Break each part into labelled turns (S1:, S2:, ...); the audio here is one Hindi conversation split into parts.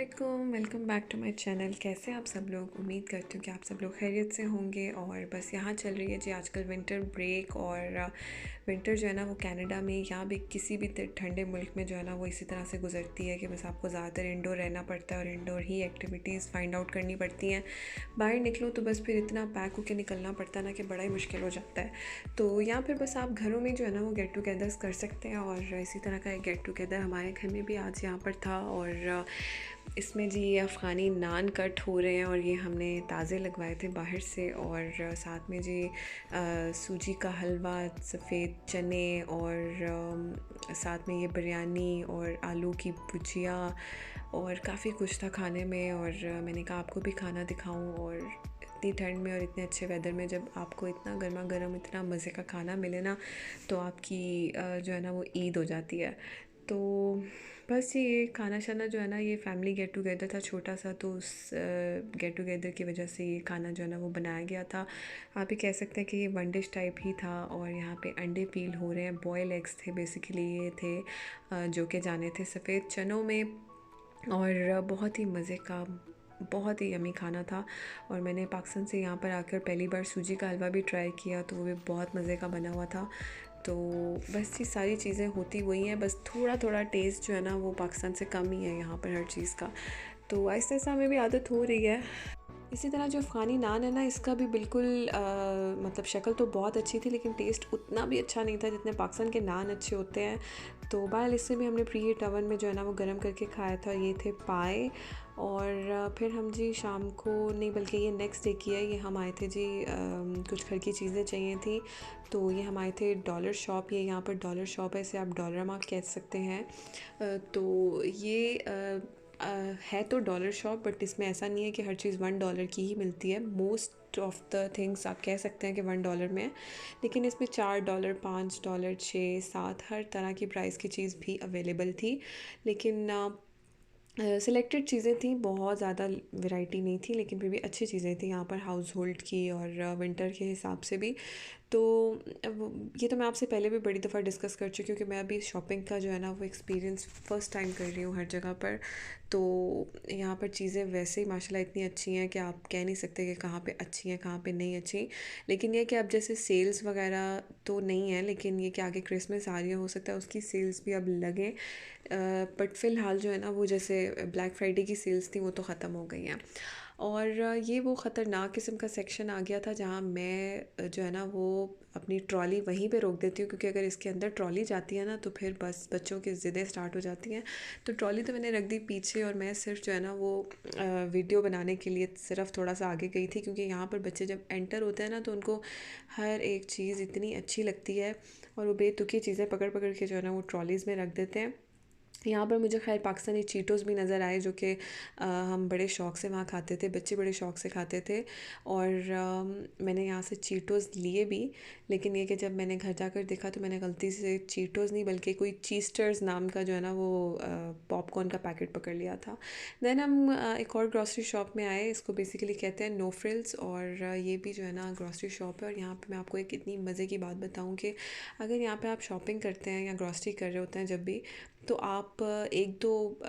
S1: अस्सलामुअलैकुम, welcome back to my channel. कैसे हैं आप सब लोग? उम्मीद करती हूँ कि आप सब लोग खैरियत से होंगे। और बस यहाँ चल रही है जी आजकल विंटर ब्रेक। और विंटर जो है ना वो कनाडा में या भी किसी भी ठंडे मुल्क में जो है ना वो इसी तरह से गुजरती है कि बस आपको ज़्यादातर इंडोर रहना पड़ता है और इंडोर ही एक्टिविटीज़ फाइंड आउट करनी पड़ती हैं। बाहर निकलो तो बस फिर इतना पैक होकर निकलना पड़ता है ना कि बड़ा ही मुश्किल हो जाता है। तो यहाँ पर बस आप घरों में जो है ना वो गेट टुगेदर्स कर सकते हैं। और इसी तरह का एक गेट टुगेदर हमारे घर में भी आज यहाँ पर था। और इसमें जी ये अफ़गानी नान कट हो रहे हैं और ये हमने ताज़े लगवाए थे बाहर से। और साथ में जी सूजी का हलवा, सफ़ेद चने और साथ में ये बिरयानी और आलू की भुजिया और काफ़ी कुछ था खाने में। और मैंने कहा आपको भी खाना दिखाऊं। और इतनी ठंड में और इतने अच्छे वेदर में जब आपको इतना गर्मा गर्म इतना मज़े का खाना मिले ना तो आपकी जो है ना वो ईद हो जाती है। तो बस ये खाना शाना जो है ना ये फैमिली गेट टुगेदर था छोटा सा। तो उस गेट टुगेदर की वजह से ये खाना जो है ना वो बनाया गया था। आप ये कह सकते हैं कि ये वन डिश टाइप ही था। और यहाँ पे अंडे पील हो रहे हैं, बॉयल एग्स थे बेसिकली ये थे जो कि जाने थे सफ़ेद चनों में। और बहुत ही मज़े का बहुत ही यमी खाना था। और मैंने पाकिस्तान से यहाँ पर आकर पहली बार सूजी का हलवा भी ट्राई किया तो वो भी बहुत मज़े का बना हुआ था। तो बस ये सारी चीज़ें होती वही हैं, बस थोड़ा थोड़ा टेस्ट जो है ना वो पाकिस्तान से कम ही है यहाँ पर हर चीज़ का। तो आहिस्ता आहिस्ता हमें भी आदत हो रही है। इसी तरह जो अफ़गानी नान है ना इसका भी बिल्कुल मतलब शक्ल तो बहुत अच्छी थी लेकिन टेस्ट उतना भी अच्छा नहीं था जितने पाकिस्तान के नान अच्छे होते हैं। तो बहरहाल इससे भी हमने प्री हीट ओवन में जो है ना वो गर्म करके खाया था। ये थे पाए। और फिर हम जी शाम को नहीं बल्कि ये नेक्स्ट डे किया। ये हम आए थे जी कुछ घर की चीज़ें चाहिए थी। तो ये हम आए थे डॉलर शॉप। ये यहाँ पर डॉलर शॉप है, इसे आप डॉलर मार्ट कह सकते हैं। तो ये है तो डॉलर शॉप बट इसमें ऐसा नहीं है कि हर चीज़ $1 की ही मिलती है। मोस्ट ऑफ द थिंग्स आप कह सकते हैं कि $1 में है, लेकिन इसमें $4, $5, 6, 7 हर तरह की प्राइस की चीज़ भी अवेलेबल थी। लेकिन सिलेक्टेड चीज़ें थी, बहुत ज़्यादा वैरायटी नहीं थी लेकिन फिर भी अच्छी चीज़ें थी यहाँ पर हाउस होल्ड की और विंटर के हिसाब से भी। तो ये तो मैं आपसे पहले भी बड़ी दफ़ा डिस्कस कर चुकी हूँ कि मैं अभी शॉपिंग का जो है ना वो एक्सपीरियंस फ़र्स्ट टाइम कर रही हूँ हर जगह पर। तो यहाँ पर चीज़ें वैसे ही माशाल्लाह इतनी अच्छी हैं कि आप कह नहीं सकते कि कहाँ पे अच्छी हैं कहाँ पे नहीं अच्छी। लेकिन ये कि अब जैसे सेल्स वगैरह तो नहीं है, लेकिन ये कि आगे क्रिसमस आ रही है, हो सकता है उसकी सेल्स भी अब लगें। बट फ़िलहाल जो है ना वो जैसे ब्लैक फ्राइडे की सेल्स थी वो तो ख़त्म हो गई हैं। और ये वो ख़तरनाक किस्म का सेक्शन आ गया था जहाँ मैं जो है ना वो अपनी ट्रॉली वहीं पे रोक देती हूँ, क्योंकि अगर इसके अंदर ट्रॉली जाती है ना तो फिर बस बच्चों की ज़िद्दें स्टार्ट हो जाती हैं। तो ट्रॉली तो मैंने रख दी पीछे और मैं सिर्फ जो है ना वो वीडियो बनाने के लिए सिर्फ थोड़ा सा आगे गई थी, क्योंकि यहाँ पर बच्चे जब एंटर होते हैं ना तो उनको हर एक चीज़ इतनी अच्छी लगती है और वो बेतुकी चीज़ें पकड़ पकड़ के जो है ना वो ट्रॉलीज़ में रख देते हैं। यहाँ पर मुझे खैर पाकिस्तानी चीटोस भी नज़र आए जो कि हम बड़े शौक़ से वहाँ खाते थे, बच्चे बड़े शौक़ से खाते थे। और मैंने यहाँ से चीटोस लिए भी, लेकिन ये कि जब मैंने घर जाकर देखा तो मैंने गलती से चीटोस नहीं बल्कि कोई चीस्टर्स नाम का जो है ना वो पॉपकॉर्न का पैकेट पकड़ लिया था। देन हम एक और ग्रॉसरी शॉप में आए, इसको बेसिकली कहते हैं नो फ्रिल्स। और ये भी जो है ना ग्रॉसरी शॉप है। और यहाँ पे मैं आपको एक इतनी मज़े की बात बताऊँ कि अगर यहाँ पे आप शॉपिंग करते हैं या ग्रॉसरी कर रहे होते हैं जब भी, तो आप एक दो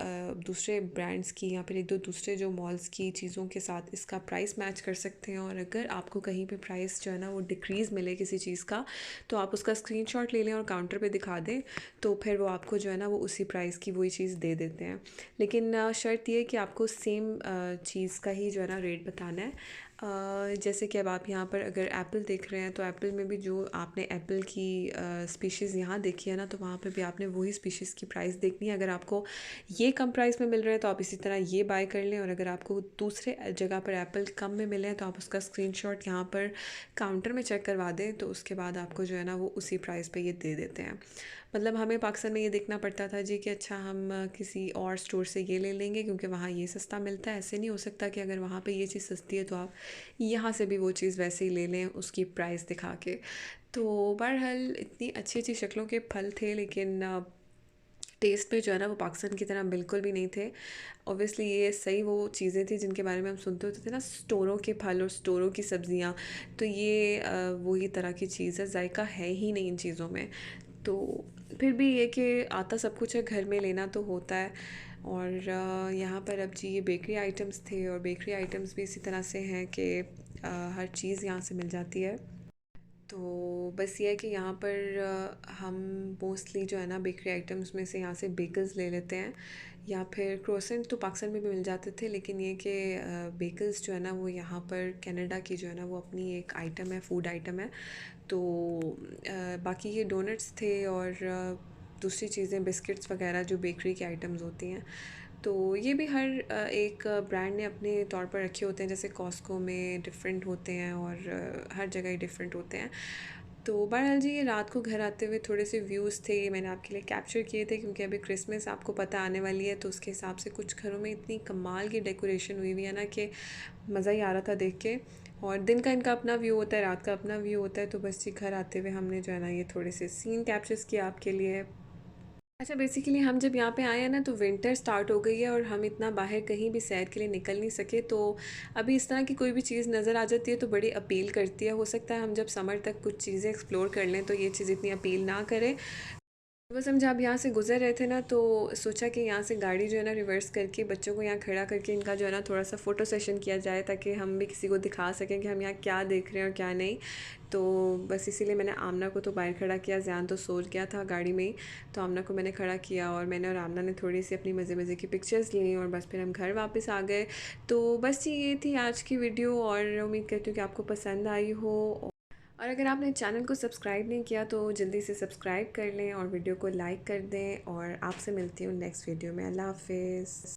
S1: दूसरे ब्रांड्स की या फिर एक दो दूसरे जो मॉल्स की चीज़ों के साथ इसका प्राइस मैच कर सकते हैं। और अगर आपको कहीं पे प्राइस जो है ना वो डिक्रीज़ मिले किसी चीज़ का, तो आप उसका स्क्रीनशॉट ले लें और काउंटर पे दिखा दें, तो फिर वो आपको जो है ना वो उसी प्राइस की वही चीज़ दे देते हैं। लेकिन शर्त ये है कि आपको सेम चीज़ का ही जो है ना रेट बताना है। जैसे कि अब आप यहाँ पर अगर एप्पल देख रहे हैं तो एप्पल में भी जो आपने एप्पल की स्पीशीज़ यहाँ देखी है ना तो वहाँ पे भी आपने वही स्पीशीज़ की प्राइस देखनी है। अगर आपको ये कम प्राइस में मिल रहे हैं तो आप इसी तरह ये बाय कर लें, और अगर आपको दूसरे जगह पर एप्पल कम में मिले हैं तो आप उसका स्क्रीनशॉट यहाँ पर काउंटर में चेक करवा दें, तो उसके बाद आपको जो है ना वो उसी प्राइस पे ये दे देते हैं। मतलब हमें पाकिस्तान में ये देखना पड़ता था जी कि अच्छा हम किसी और स्टोर से ये ले लेंगे क्योंकि वहाँ ये सस्ता मिलता है। ऐसे नहीं हो सकता कि अगर वहाँ पे ये चीज़ सस्ती है तो आप यहाँ से भी वो चीज़ वैसे ही ले लें उसकी प्राइस दिखा के। तो बहरहाल इतनी अच्छी अच्छी शक्लों के फल थे, लेकिन टेस्ट पे जो है ना वो पाकिस्तान की तरह बिल्कुल भी नहीं थे। ऑब्वियसली ये सही वो चीज़ें थी जिनके बारे में हम सुनते होते थे ना, स्टोरों के फल और स्टोरों की सब्ज़ियाँ। तो ये वही तरह की चीज़ है, जायका है ही नहीं इन चीज़ों में। तो फिर भी ये कि आता सब कुछ है, घर में लेना तो होता है। और यहाँ पर अब जी ये बेकरी आइटम्स थे, और बेकरी आइटम्स भी इसी तरह से हैं कि हर चीज़ यहाँ से मिल जाती है। तो बस ये है कि यहाँ पर हम मोस्टली जो है ना बेकरी आइटम्स में से यहाँ से बेकल्स ले लेते हैं, या फिर क्रोसेंट तो पाकिस्तान में भी मिल जाते थे, लेकिन ये कि बेकल्स जो है ना वो यहाँ पर कनाडा की जो है ना वो अपनी एक आइटम है, फूड आइटम है। तो बाकी ये डोनट्स थे, और दूसरी चीज़ें बिस्किट्स वगैरह जो बेकरी के आइटम्स होती हैं, तो ये भी हर एक ब्रांड ने अपने तौर पर रखे होते हैं। जैसे कॉस्को में डिफरेंट होते हैं, और हर जगह ही डिफरेंट होते हैं। तो बहरहाल जी ये रात को घर आते हुए थोड़े से व्यूज़ थे, ये मैंने आपके लिए कैप्चर किए थे, क्योंकि अभी क्रिसमस आपको पता आने वाली है, तो उसके हिसाब से कुछ घरों में इतनी कमाल की डेकोरेशन हुई हुई है ना कि मज़ा ही आ रहा था देख के। और दिन का इनका अपना व्यू होता है, रात का अपना व्यू होता है, तो बस जी घर आते हुए हमने जो है ना ये थोड़े से सीन कैप्चर्स किया आपके लिए। अच्छा, बेसिकली हम जब यहाँ पे आए हैं ना तो विंटर स्टार्ट हो गई है, और हम इतना बाहर कहीं भी सैर के लिए निकल नहीं सके। तो अभी इस तरह की कोई भी चीज़ नज़र आ जाती है तो बड़ी अपील करती है। हो सकता है हम जब समर तक कुछ चीज़ें एक्सप्लोर कर लें तो ये चीज़ इतनी अपील ना करे। बस हम जब यहाँ से गुज़र रहे थे ना तो सोचा कि यहाँ से गाड़ी जो है ना रिवर्स करके बच्चों को यहाँ खड़ा करके इनका जो है ना थोड़ा सा फ़ोटो सेशन किया जाए, ताकि हम भी किसी को दिखा सकें कि हम यहाँ क्या देख रहे हैं और क्या नहीं। तो बस इसीलिए मैंने आमना को तो बाहर खड़ा किया, ज़यान तो सो गया था गाड़ी में ही। तो आमना को मैंने खड़ा किया, और मैंने और आमना ने थोड़ी सी अपनी मज़े मज़े की पिक्चर्स ली, और बस फिर हम घर वापस आ गए। तो बस ये थी आज की वीडियो, और उम्मीद करती हूँ कि आपको पसंद आई हो। और अगर आपने चैनल को सब्सक्राइब नहीं किया तो जल्दी से सब्सक्राइब कर लें, और वीडियो को लाइक कर दें, और आपसे मिलती हूँ नेक्स्ट वीडियो में। अल्लाह हाफ़िज़।